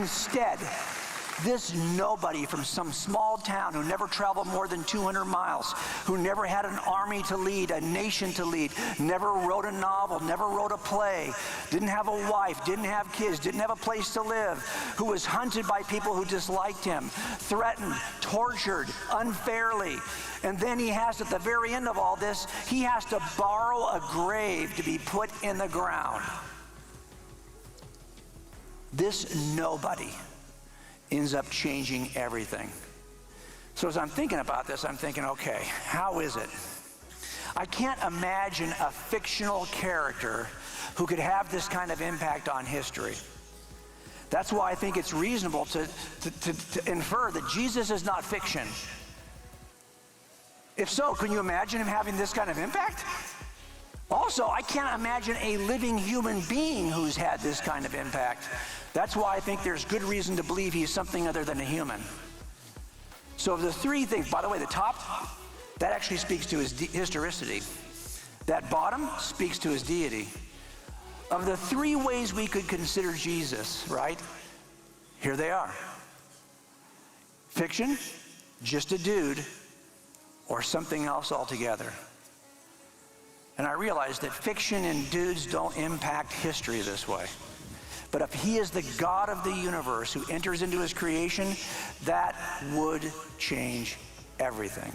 instead, this nobody from some small town who never traveled more than 200 miles, who never had an army to lead, a nation to lead, never wrote a novel, never wrote a play, didn't have a wife, didn't have kids, didn't have a place to live, who was hunted by people who disliked him, threatened, tortured unfairly. And then he has, at the very end of all this, he has to borrow a grave to be put in the ground. This nobody ends up changing everything. So as I'm thinking about this, I'm thinking, okay, how is it? I can't imagine a fictional character who could have this kind of impact on history. That's why I think it's reasonable to infer that Jesus is not fiction. If so, can you imagine him having this kind of impact? Also, I can't imagine a living human being who's had this kind of impact. That's why I think there's good reason to believe he's something other than a human. So of the three things, by the way, the top, that actually speaks to his historicity. That bottom speaks to his deity. Of the three ways we could consider Jesus, right? Here they are. Fiction, just a dude, or something else altogether. And I realize that fiction and dudes don't impact history this way. But if he is the God of the universe who enters into his creation, that would change everything.